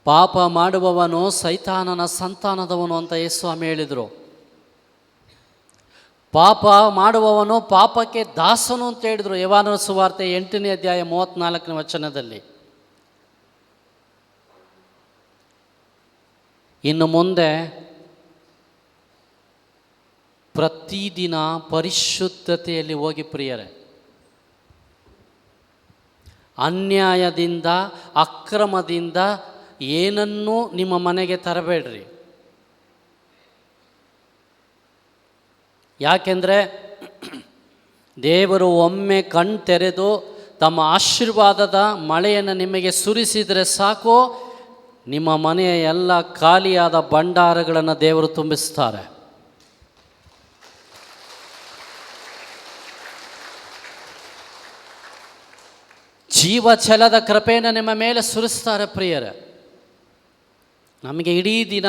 ಪಾಪ ಮಾಡುವವನು ಸೈತಾನನ ಸಂತಾನದವನು ಅಂತ ಯೇಸುಸ್ವಾಮಿ ಹೇಳಿದರು. ಪಾಪ ಮಾಡುವವನು ಪಾಪಕ್ಕೆ ದಾಸನು ಅಂತ ಹೇಳಿದರು ಯೋಹಾನನ ಸುವಾರ್ತೆ 8ನೇ ಅಧ್ಯಾಯ 34ನೇ ವಚನದಲ್ಲಿ. ಇನ್ನು ಮುಂದೆ ಪ್ರತಿದಿನ ಪರಿಶುದ್ಧತೆಯಲ್ಲಿ ಹೋಗಿ ಪ್ರಿಯರೇ. ಅನ್ಯಾಯದಿಂದ ಅಕ್ರಮದಿಂದ ಏನನ್ನೂ ನಿಮ್ಮ ಮನೆಗೆ ತರಬೇಡ್ರಿ. ಯಾಕೆಂದರೆ ದೇವರು ಒಮ್ಮೆ ಕಣ್ ತೆರೆದು ತಮ್ಮ ಆಶೀರ್ವಾದದ ಮಳೆಯನ್ನು ನಿಮಗೆ ಸುರಿಸಿದರೆ ಸಾಕು, ನಿಮ್ಮ ಮನೆಯ ಎಲ್ಲ ಖಾಲಿಯಾದ ಭಂಡಾರಗಳನ್ನು ದೇವರು ತುಂಬಿಸ್ತಾರೆ. ಜೀವಛಲದ ಕೃಪೆಯನ್ನು ನಿಮ್ಮ ಮೇಲೆ ಸುರಿಸ್ತಾರೆ ಪ್ರಿಯರೇ. ನಮಗೆ ಇಡೀ ದಿನ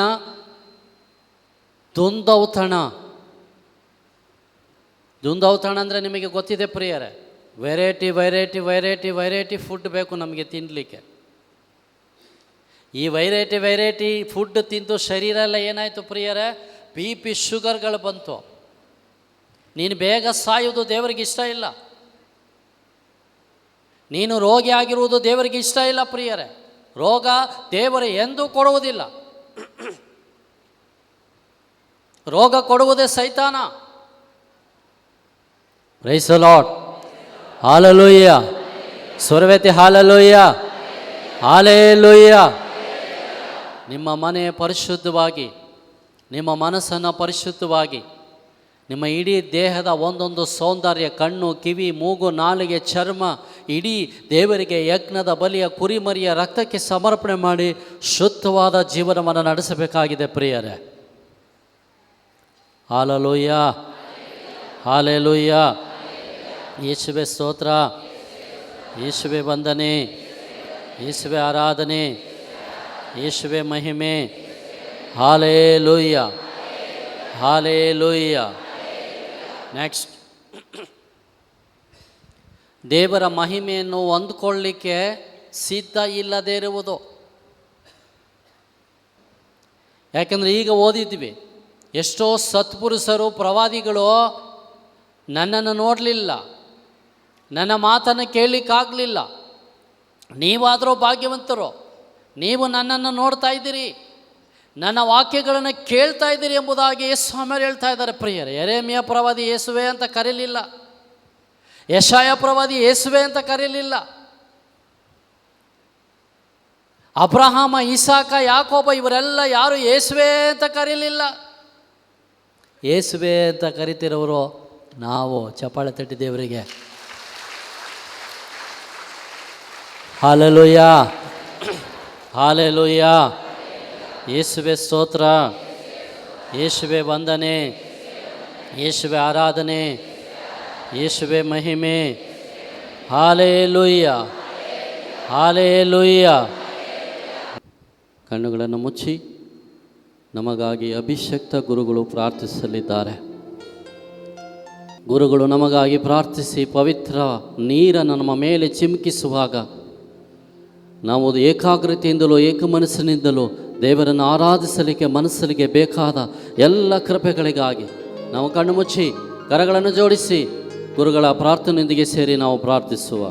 ದುಂದೌತಣ ಅಂದರೆ ನಿಮಗೆ ಗೊತ್ತಿದೆ ಪ್ರಿಯರೇ. Variety variety variety variety food ಬೇಕು ನಮಗೆ ತಿನ್ನಲಿಕ್ಕೆ. ಈ ವೆರೈಟಿ ವೆರೈಟಿ ಫುಡ್ ತಿಂದು ಶರೀರ ಎಲ್ಲ ಏನಾಯಿತು ಪ್ರಿಯರೇ, BP ಶುಗರ್ಗಳು ಬಂತು. ನೀನು ಬೇಗ ಸಾಯುವುದು ದೇವರಿಗೆ ಇಷ್ಟ ಇಲ್ಲ. ನೀನು ರೋಗಿ ಆಗಿರುವುದು ದೇವರಿಗೆ ಇಷ್ಟ ಇಲ್ಲ ಪ್ರಿಯರೇ. ರೋಗ ದೇವರು ಎಂದೂ ಕೊಡುವುದಿಲ್ಲ. ರೋಗ ಕೊಡುವುದೇ ಸೈತಾನ. Praise the Lord. ಹಾಲೆಲೂಯ. ಸ್ವರವೆತ್ತಿ ಹಾಲೆಲೂಯ, ಹಾಲೆಲೂಯ. ನಿಮ್ಮ ಮನೆ ಪರಿಶುದ್ಧವಾಗಿ, ನಿಮ್ಮ ಮನಸ್ಸನ್ನು ಪರಿಶುದ್ಧವಾಗಿ, ನಿಮ್ಮ ಇಡೀ ದೇಹದ ಒಂದೊಂದು ಸೌಂದರ್ಯ, ಕಣ್ಣು, ಕಿವಿ, ಮೂಗು, ನಾಲಿಗೆ, ಚರ್ಮ, ಇಡೀ ದೇವರಿಗೆ ಯಜ್ಞದ ಬಲಿಯ ಕುರಿಮರಿಯ ರಕ್ತಕ್ಕೆ ಸಮರ್ಪಣೆ ಮಾಡಿ ಶುದ್ಧವಾದ ಜೀವನವನ್ನು ನಡೆಸಬೇಕಾಗಿದೆ ಪ್ರಿಯರೇ. Hallelujah, hallelujah. ಯೇಸುವೆ ಸ್ತೋತ್ರ, ಯೇಸುವೆ ವಂದನೆ, ಯೇಸುವೆ ಆರಾಧನೆ, ಯೇಸುವೆ ಮಹಿಮೆ. Hallelujah, hallelujah. ನೆಕ್ಸ್ಟ್, ದೇವರ ಮಹಿಮೆಯನ್ನು ಹೊಂದ್ಕೊಳ್ಳಿಕ್ಕೆ ಸಿದ್ಧ ಇಲ್ಲದೇ ಇರುವುದು. ಯಾಕೆಂದರೆ ಈಗ ಓದಿದ್ವಿ, ಎಷ್ಟೋ ಸತ್ಪುರುಷರು ಪ್ರವಾದಿಗಳು ನನ್ನನ್ನು ನೋಡಲಿಲ್ಲ, ನನ್ನ ಮಾತನ್ನು ಕೇಳಲಿಕ್ಕಾಗಲಿಲ್ಲ. ನೀವಾದರೂ ಭಾಗ್ಯವಂತರು, ನೀವು ನನ್ನನ್ನು ನೋಡ್ತಾ ಇದ್ದೀರಿ, ನನ್ನ ವಾಕ್ಯಗಳನ್ನು ಕೇಳ್ತಾ ಇದ್ದೀರಿ ಎಂಬುದಾಗಿ ಯೇಸುಸ್ವಾಮಿಯವರು ಹೇಳ್ತಾ ಇದ್ದಾರೆ ಪ್ರಿಯರೇ. ಯೆರೆಮೀಯ ಪ್ರವಾದಿ ಯೇಸುವೆ ಅಂತ ಕರೀಲಿಲ್ಲ, ಯೆಶಾಯ ಪ್ರವಾದಿ ಯೇಸುವೆ ಅಂತ ಕರೀಲಿಲ್ಲ, ಅಬ್ರಹಾಮ, ಇಸಾಕ, ಯಾಕೋಬ ಇವರೆಲ್ಲ ಯಾರು ಯೇಸುವೆ ಅಂತ ಕರೀಲಿಲ್ಲ. ಯೇಸುವೆ ಅಂತ ಕರಿತಿರೋರು ನಾವು. ಚಪ್ಪಾಳೆ ತಟ್ಟಿ ದೇವರಿಗೆ. Hallelujah, hallelujah. ಯೇಸುವೆ ಸ್ತೋತ್ರ, ಯೇಸುವೆ ವಂದನೆ, ಯೇಸುವೆ ಆರಾಧನೆ, ಯೇಸುವೆ ಮಹಿಮೆ. Hallelujah, hallelujah. ಕಣ್ಣುಗಳನ್ನು ಮುಚ್ಚಿ ನಮಗಾಗಿ ಅಭಿಷಕ್ತ ಗುರುಗಳು ಪ್ರಾರ್ಥಿಸಲಿದ್ದಾರೆ. ಗುರುಗಳು ನಮಗಾಗಿ ಪ್ರಾರ್ಥಿಸಿ ಪವಿತ್ರ ನೀರನ್ನು ನಮ್ಮ ಮೇಲೆ ಚಿಮುಕಿಸುವಾಗ ನಾವು ಏಕಾಗ್ರತೆಯಿಂದಲೂ ಏಕ ಮನಸ್ಸಿನಿಂದಲೂ ದೇವರನ್ನು ಆರಾಧಿಸಲಿಕ್ಕೆ ಮನಸ್ಸಲ್ಲಿಗೆ ಬೇಕಾದ ಎಲ್ಲ ಕೃಪೆಗಳಿಗಾಗಿ ನಾವು ಕಣ್ಣು ಮುಚ್ಚಿ ಕರಗಳನ್ನು ಜೋಡಿಸಿ ಗುರುಗಳ ಪ್ರಾರ್ಥನೆಯೊಂದಿಗೆ ಸೇರಿ ನಾವು ಪ್ರಾರ್ಥಿಸುವ.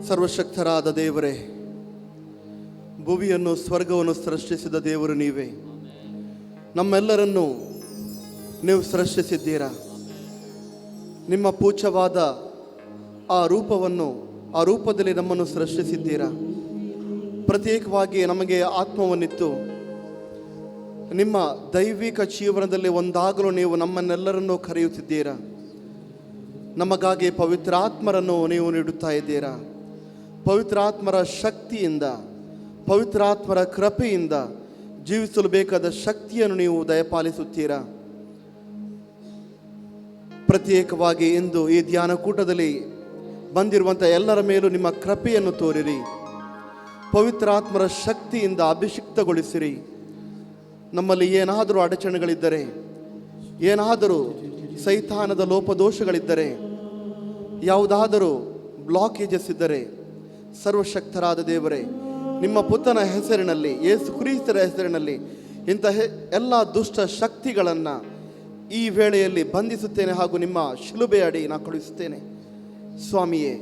ಸರ್ವಶಕ್ತರಾದ ದೇವರೇ, ಭುವಿಯನ್ನು ಸ್ವರ್ಗವನ್ನು ಸೃಷ್ಟಿಸಿದ ದೇವರು ನೀವೇ. ನಮ್ಮೆಲ್ಲರನ್ನು ನೀವು ಸೃಷ್ಟಿಸಿದ್ದೀರಾ. ನಿಮ್ಮ ಪೂಜ್ಯವಾದ ಆ ರೂಪದಲ್ಲಿ ನಮ್ಮನ್ನು ಸೃಷ್ಟಿಸಿದ್ದೀರಾ. ಪ್ರತ್ಯೇಕವಾಗಿ ನಮಗೆ ಆತ್ಮವನ್ನಿತ್ತು ನಿಮ್ಮ ದೈವಿಕ ಜೀವನದಲ್ಲಿ ಒಂದಾಗಲು ನೀವು ನಮ್ಮನ್ನೆಲ್ಲರನ್ನೂ ಕರೆಯುತ್ತಿದ್ದೀರಾ. ನಮಗಾಗಿ ಪವಿತ್ರಾತ್ಮರನ್ನು ನೀವು ನೀಡುತ್ತಾ ಇದ್ದೀರಾ. ಪವಿತ್ರಾತ್ಮರ ಶಕ್ತಿಯಿಂದ, ಪವಿತ್ರಾತ್ಮರ ಕೃಪೆಯಿಂದ ಜೀವಿಸಲು ಬೇಕಾದ ಶಕ್ತಿಯನ್ನು ನೀವು ದಯಪಾಲಿಸುತ್ತೀರಾ. ಪ್ರತ್ಯೇಕವಾಗಿ ಇಂದು ಈ ಧ್ಯಾನಕೂಟದಲ್ಲಿ ಬಂದಿರುವಂಥ ಎಲ್ಲರ ಮೇಲೂ ನಿಮ್ಮ ಕೃಪೆಯನ್ನು ತೋರಿರಿ. ಪವಿತ್ರಾತ್ಮರ ಶಕ್ತಿಯಿಂದ ಅಭಿಷಿಕ್ತಗೊಳಿಸಿರಿ. ನಮ್ಮಲ್ಲಿ ಏನಾದರೂ ಅಡಚಣೆಗಳಿದ್ದರೆ, ಏನಾದರೂ ಸೈತಾನದ ಲೋಪದೋಷಗಳಿದ್ದರೆ, ಯಾವುದಾದರೂ ಬ್ಲಾಕೇಜಸ್ ಇದ್ದರೆ, ಸರ್ವಶಕ್ತರಾದ ದೇವರೇ, ನಿಮ್ಮ ಪುತ್ರನ ಹೆಸರಿನಲ್ಲಿ, ಯೇಸು ಕ್ರಿಸ್ತರ ಹೆಸರಿನಲ್ಲಿ ಇಂತಹ ಎಲ್ಲ ದುಷ್ಟ ಶಕ್ತಿಗಳನ್ನು ಈ ವೇಳೆಯಲ್ಲಿ ಬಂಧಿಸುತ್ತೇನೆ ಹಾಗೂ ನಿಮ್ಮ ಶಿಲುಬೆ ಅಡಿ ನಾನು ಕಳುಹಿಸುತ್ತೇನೆ. ಸ್ವಾಮಿಯೇ,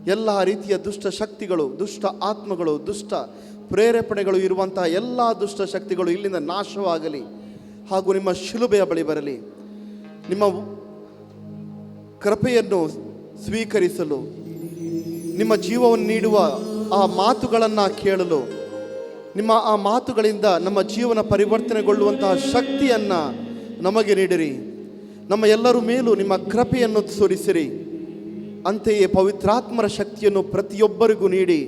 ಎಲ್ಲ ರೀತಿಯ ದುಷ್ಟ ಶಕ್ತಿಗಳು, ದುಷ್ಟ ಆತ್ಮಗಳು, ದುಷ್ಟ ಪ್ರೇರೇಪಣೆಗಳು ಇರುವಂತಹ ಎಲ್ಲ ದುಷ್ಟ ಶಕ್ತಿಗಳು ಇಲ್ಲಿಂದ ನಾಶವಾಗಲಿ. ಹಾಗೂ ನಿಮ್ಮ ಶಿಲುಬೆಯ ಬಳಿ ಬರಲಿ. ನಿಮ್ಮ ಕೃಪೆಯನ್ನು ಸ್ವೀಕರಿಸಲು, ನಿಮ್ಮ ಜೀವವನ್ನು ನೀಡುವ ಆ ಮಾತುಗಳನ್ನು ಕೇಳಲು, ನಿಮ್ಮ ಆ ಮಾತುಗಳಿಂದ ನಮ್ಮ ಜೀವನ ಪರಿವರ್ತನೆಗೊಳ್ಳುವಂತಹ ಶಕ್ತಿಯನ್ನು ನಮಗೆ ನೀಡಿರಿ. ನಮ್ಮ ಎಲ್ಲರ ಮೇಲೂ ನಿಮ್ಮ ಕೃಪೆಯನ್ನು ಸುರಿಸಿರಿ. ಅಂತೆಯೇ ಪವಿತ್ರಾತ್ಮರ ಶಕ್ತಿಯನ್ನು ಪ್ರತಿಯೊಬ್ಬರಿಗೂ ನೀಡಿ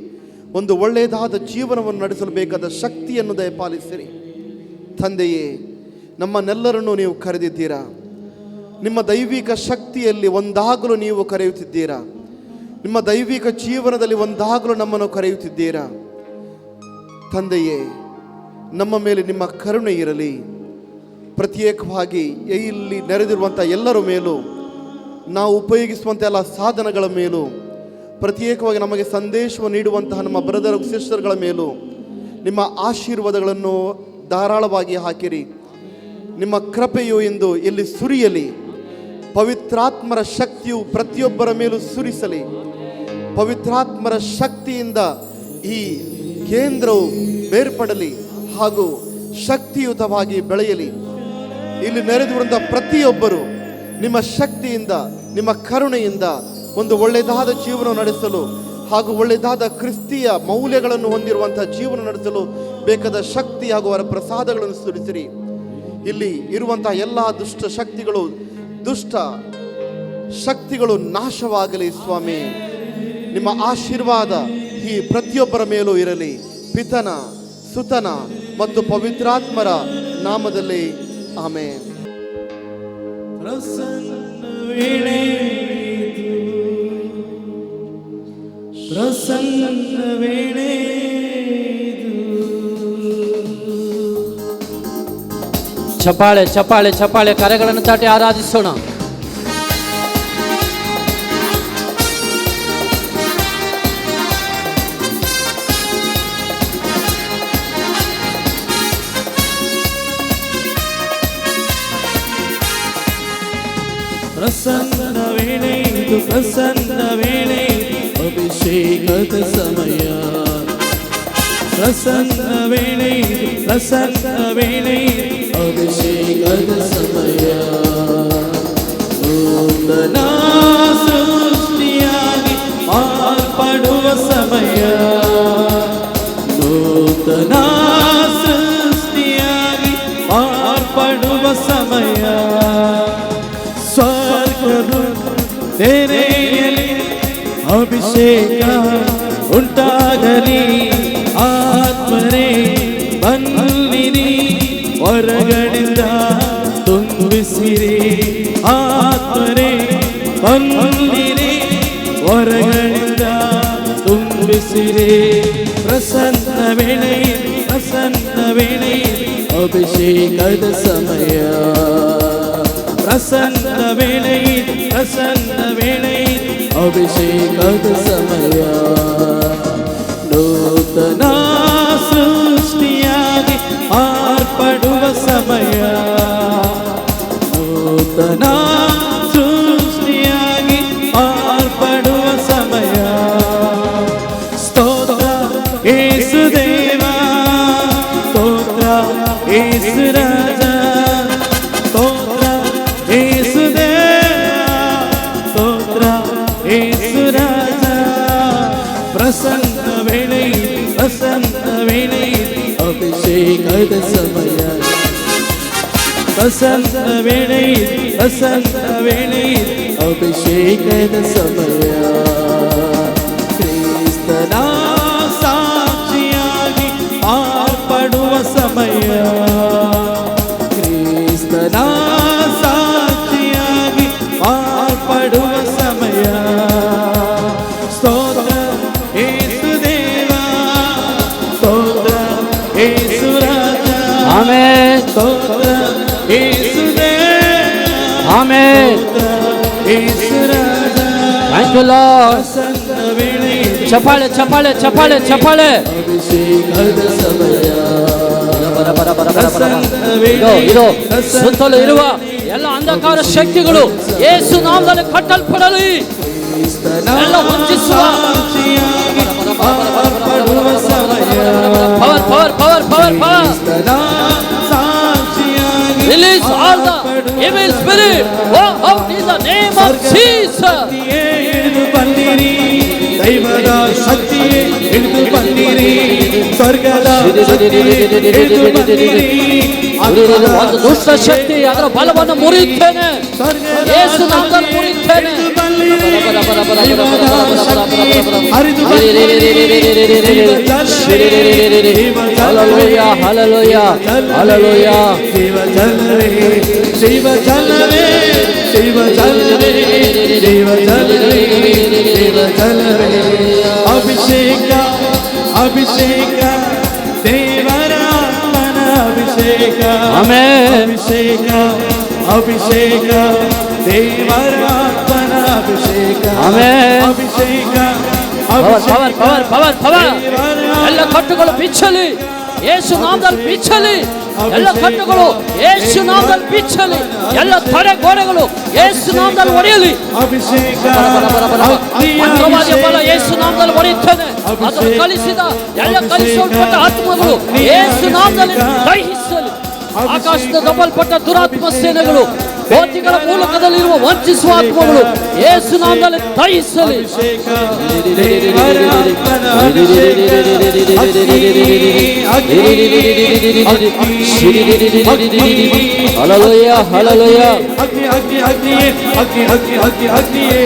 ಒಂದು ಒಳ್ಳೆಯದಾದ ಜೀವನವನ್ನು ನಡೆಸಲು ಬೇಕಾದ ಶಕ್ತಿಯನ್ನು ದಯಪಾಲಿಸಿರಿ. ತಂದೆಯೇ, ನಮ್ಮನ್ನೆಲ್ಲರನ್ನು ನೀವು ಕರೆದಿದ್ದೀರಾ. ನಿಮ್ಮ ದೈವಿಕ ಶಕ್ತಿಯಲ್ಲಿ ಒಂದಾಗಲು ನೀವು ಕರೆಯುತ್ತಿದ್ದೀರಾ. ನಿಮ್ಮ ದೈವಿಕ ಜೀವನದಲ್ಲಿ ಒಂದಾಗಲು ನಮ್ಮನ್ನು ಕರೆಯುತ್ತಿದ್ದೀರಾ. ತಂದೆಯೇ, ನಮ್ಮ ಮೇಲೆ ನಿಮ್ಮ ಕರುಣೆ ಇರಲಿ. ಪ್ರತ್ಯೇಕವಾಗಿ ಇಲ್ಲಿ ನೆರೆದಿರುವಂಥ ಎಲ್ಲರ ಮೇಲೂ, ನಾವು ಉಪಯೋಗಿಸುವಂಥ ಎಲ್ಲ ಸಾಧನಗಳ ಮೇಲೂ, ಪ್ರತ್ಯೇಕವಾಗಿ ನಮಗೆ ಸಂದೇಶವನ್ನು ನೀಡುವಂತಹ ನಮ್ಮ ಬ್ರದರ್ ಸಿಸ್ಟರ್ಗಳ ಮೇಲೂ ನಿಮ್ಮ ಆಶೀರ್ವಾದಗಳನ್ನು ಧಾರಾಳವಾಗಿ ಹಾಕಿರಿ. ನಿಮ್ಮ ಕೃಪೆಯು ಎಂದು ಇಲ್ಲಿ ಸುರಿಯಲಿ. ಪವಿತ್ರಾತ್ಮರ ಶಕ್ತಿಯು ಪ್ರತಿಯೊಬ್ಬರ ಮೇಲೂ ಸುರಿಸಲಿ. ಪವಿತ್ರಾತ್ಮರ ಶಕ್ತಿಯಿಂದ ಈ ಕೇಂದ್ರವು ಬೇರ್ಪಡಲಿ ಹಾಗೂ ಶಕ್ತಿಯುತವಾಗಿ ಬೆಳೆಯಲಿ. ಇಲ್ಲಿ ನೆರೆದಿರುವಂಥ ಪ್ರತಿಯೊಬ್ಬರು ನಿಮ್ಮ ಶಕ್ತಿಯಿಂದ, ನಿಮ್ಮ ಕರುಣೆಯಿಂದ ಒಂದು ಒಳ್ಳೆಯದಾದ ಜೀವನ ನಡೆಸಲು ಹಾಗೂ ಒಳ್ಳೆಯದಾದ ಕ್ರಿಸ್ತಿಯ ಮೌಲ್ಯಗಳನ್ನು ಹೊಂದಿರುವಂಥ ಜೀವನ ನಡೆಸಲು ಬೇಕಾದ ಶಕ್ತಿ ಹಾಗೂ ಅವರ ಪ್ರಸಾದಗಳನ್ನು ಸುರಿಸಿರಿ. ಇಲ್ಲಿ ಇರುವಂಥ ಎಲ್ಲ ದುಷ್ಟ ಶಕ್ತಿಗಳು ನಾಶವಾಗಲಿ ಸ್ವಾಮಿ. ನಿಮ್ಮ ಆಶೀರ್ವಾದ ಈ ಪ್ರತಿಯೊಬ್ಬರ ಮೇಲೂ ಇರಲಿ. ಪಿತನ, ಸುತನ ಮತ್ತು ಪವಿತ್ರಾತ್ಮರ ನಾಮದಲ್ಲಿ ಆಮೆನ್. ಪ್ರಸನ್ನ ವೇಳೆ ಚಪಾಳೆ ಚಪಾಳೆ ಚಪಾಳೆ ಕರೆಗಳನ್ನು ಚಾಟಿ ಆರಾಧಿಸೋಣ. ಪ್ರಸನ್ನ ವೇಳೆ ಇದು, ಪ್ರಸನ್ನ ವೇಳೆ ಅಭಿಷೇಕದ ಸಮಯ. ಪ್ರಸನ್ನ ವೇಳೆ ಇದು, ಪ್ರಸನ್ನ ವೇಳೆ ಅಭಿಷೇಕದ ಸಮಯ. ನೂತನ ಸೃಷ್ಟಿಯಾಗಿ ಮಾರ್ಪಡುವ ಸಮಯ. ನೂತನ ಸೃಷ್ಟಿಯಾಗಿ ಮಾರ್ಪಡುವ ಸಮಯ. ಸ್ವರ್ಗವು ತೆರೆಯಲಿ, ಅಭಿಷೇಕ ಉಂಟಾಗಲಿ. ಆತ್ಮರೇ ಬನ್ನಿರಿ, ಹೊರಗಡೆಯಿಂದ ತುಂಬಿಸಿರಿ. ಆತ್ಮರೇ ಬನ್ನಿರಿ, ಹೊರಗಡೆಯಿಂದ ತುಂಬಿಸಿರಿ. ಪ್ರಸನ್ನ ವೇಳೆ, ಪ್ರಸನ್ನ ವೇಳೆ ಅಭಿಷೇಕದ ಸಮಯ. ಪ್ರಸನ್ನ ವೇಳೆ, ಪ್ರಸನ್ನ ವೇಳೆ ಅಭಿಷೇಕದ ಸಮಯ. ನೂತನ ಸೃಷ್ಟಿಯಾಗಿ ಮಾರ್ಪಡುವ ಸಮಯ. ನೂತನ ಸೃಷ್ಟಿಯಾಗಿ ಮಾರ್ಪಡುವ ಸಮಯ. ಸ್ತೋತ್ರ ಯೇಸು ದೇವ, ಸ್ತೋತ್ರ ಯೇಸು ರಾಜ, ಸ್ತೋತ್ರ ಯೇಸು ದೇವ, ಸ್ತೋತ್ರ ಯೇಸು ರಾಜ. ಪ್ರಸನ್ನ ವೇಳೆ, ಪ್ರಸನ್ನ ವೇಳೆ ಅಭಿಷೇಕದ ಸಮಯ. ಪ್ರಸನ್ನ ವೇಳೆ, ಪ್ರಸನ್ನ ವೇಳೆ ಅಭಿಷೇಕದ ಸಮಯ. ಕ್ರಿಸ್ತನ ಸಾಕ್ಷಿಯಾಗಿ ಮಾರ್ಪಡುವ ಸಮಯ. ಕ್ರಿಸ್ತನ ಸಾಕ್ಷಿಯಾಗಿ ಮಾರ್ಪಡುವ ಸಮಯ. ಸ್ತೋತ್ರ ಯೇಸು ದೇವ, ಸ್ತೋತ್ರ ಯೇಸು ರಾಜ. ಆಮೆನ್. ಸ್ತೋತ್ರ ಯೇಸು ದೇವ, ಆಮೆನ್. ಯೇಸು ರಾಜ. Thank you Lord. ಪ್ರಸನ್ನ ವೇಳೆ, ಚಪಾಳೆ ಚಪಾಳೆ ಚಪಾಳೆ ಚಪಾಳೆ. ಅಭಿಷೇಕದ ಸಮಯ. ಬರ ಬರ ಬರ ಬರ ಬರ. ಇದು ಸುತ್ತಲೂ ಇರುವ ಎಲ್ಲ ಅಂಧಕಾರ ಶಕ್ತಿಗಳು ಯೇಸು ನಾಮದಲ್ಲಿ ಕಟ್ಟಲ್ಪಡಲಿ. ಎಲ್ಲ ವಂಚಿಸುವ ಅರ್ಪಡುವ ಸಮಯ power power power power power ಸಾಕ್ಷಿಯಾಗಿ Release all the evil spirit. Go out in the name of Jesus. ಹಿಡಿದು ಬಂದಿರಿ, ದೈವದ ಶಕ್ತಿಯೇ ಹಿಡಿದು ಬಂದಿರಿ, ಸ್ವರ್ಗದ ಶಕ್ತಿಯೇ ಹಿಡಿದು ಬಂದಿರಿ. ಒಂದು ದುಷ್ಟ ಶಕ್ತಿ ಅದರ ಬಲವನ್ನು ಮುರಿಯುತ್ತೇನೆ, ಯೇಸು ನಾಮದಲ್ಲಿ ಮುರಿಯುತ್ತೇನೆ. Hallelujah, hallelujah, hallelujah. Shiva ಜಲರೇ, Shiva ಜಲರೇ, Shiva ಜಲರೇ, Shiva ಜಲರೇ, Shiva ಜಲರೇ. ಅಭಿಷೇಕ ಅಭಿಷೇಕ ದೇವರ ಆತ್ಮನ ಅಭಿಷೇಕ. ಆಮೆನ್. ಅಭಿಷೇಕ ಅಭಿಷೇಕ ದೇವರ ಆತ್ಮನ ಅಭಿಷೇಕ. ಆಮೆನ್. ಅಭಿಷೇಕ power power power power power. ದೇವರ ಎಲ್ಲ ಕಟ್ಟುಗಳು ಬಿಚ್ಚಲಿ, ಯೇಸು ನಾಮದಲ್ಲಿ ಬಿಚ್ಚಲಿ. ಎಲ್ಲ ಕಟ್ಟುಗಳು ಯೇಸು ನಾಮದಲ್ಲಿ ಬಿಚ್ಚಲಿ. ಎಲ್ಲ ತಡೆ ಗೋಡೆಗಳು ಯೇಸು ನಾಮದಲ್ಲಿ ಒಡೆಯಲಿ. ಅಭಿಷೇಕ ಮಂತ್ರವಾದಿಯ ಬಲ ಯೇಸು ನಾಮದಲ್ಲಿ ಒಡೆಯುತ್ತೇನೆ. ಅದನ್ನು ಕಲಿಸಿದ ಎಲ್ಲ ಕಲಿಸಲ್ಪಟ್ಟ ಆತ್ಮಗಳು ಯೇಸು ನಾಮದಲ್ಲಿ ದಹಿಸಲಿ. ಆಕಾಶದ ದಬ್ಬಲ್ಪಟ್ಟ ದುರಾತ್ಮ ಸೇನೆಗಳು, ಕೋತಿಗಳ ಮೂಲಕದಲ್ಲಿರುವ ವಂಚಿಸುವ ಆತ್ಮಗಳು ಯೇಸು ನಾಮದಲ್ಲಿ ದಹಿಸಲಿ. Hallelujah hallelujah. ಅಗ್ನಿ ಅಗ್ನಿ ಅಗ್ನಿಯೇ ಅಗ್ನಿ ಅಗ್ನಿ ಅಗ್ನಿ ಅಗ್ನಿಯೇ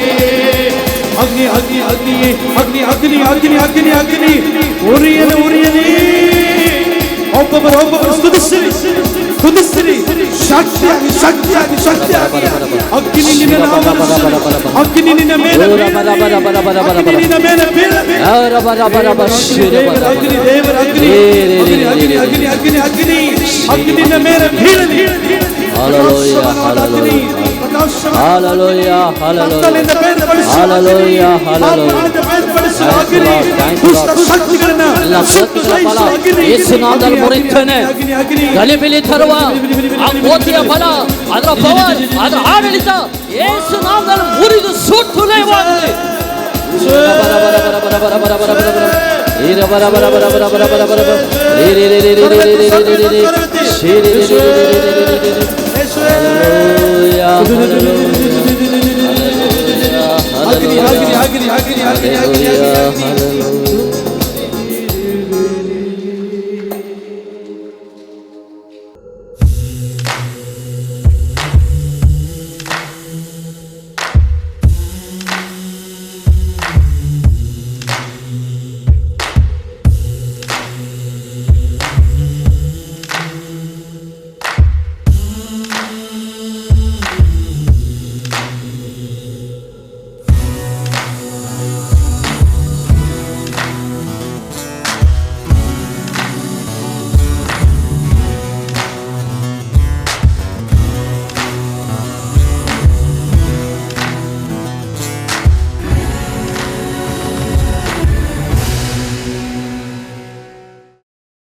ಅಗ್ನಿ ಅಗ್ನಿ ಅಗ್ನಿಯೇ ಅಗ್ನಿ ಅಗ್ನಿ ಅಗ್ನಿ ಅಗ್ನಿ ಅಗ್ನಿ ಉರಿಯಲಿ ಉರಿಯಲಿ. ಒಬ್ಬೊಬ್ಬರು ಸ್ತುತಿಸಿರಿ ಸ್ತುತಿಸಿರಿ. ಶಕ್ತಿಯಾಗಿ ಶಕ್ತಿಯಾಗಿ ಶಕ್ತಿಯಾಗಿ ಅಗ್ನಿ ನಿನ್ನ ನಾಮದಲ್ಲಿ, ಅಗ್ನಿ ನಿನ್ನ ಮೇಲೆ ಬೀಳಲಿ, ಅಗ್ನಿ ನಿನ್ನ ಮೇಲೆ ಬೀಳಲಿ. ದೇವರ ಅಗ್ನಿ ದೇವರ ಅಗ್ನಿ ಅಗ್ನಿ ಅಗ್ನಿ ಅಗ್ನಿ ಅಗ್ನಿ ಅಗ್ನಿ ಅಗ್ನಿ ನಿನ್ನ ಮೇಲೆ ಬೀಳಲಿ. Hallelujah hallelujah hallelujah hallelujah hallelujah. ಎಲ್ಲ ಕೋತಿಗಳ ಬಲ ಯೇಸು ನಾಮದಲ್ಲಿ ಮುರಿಯುತ್ತೇನೆ. ಗಲಿಬಿಲಿ ತರುವ ಆ ಕೋತಿಯ ಬಲ, ಅದರ ಪವರ್, ಅದರ ಆಡಳಿತ ಯೇಸು ನಾಮದಲ್ಲಿ ಮುರಿದು ಸುಟ್ಟುಲೇವಾಗಲಿ.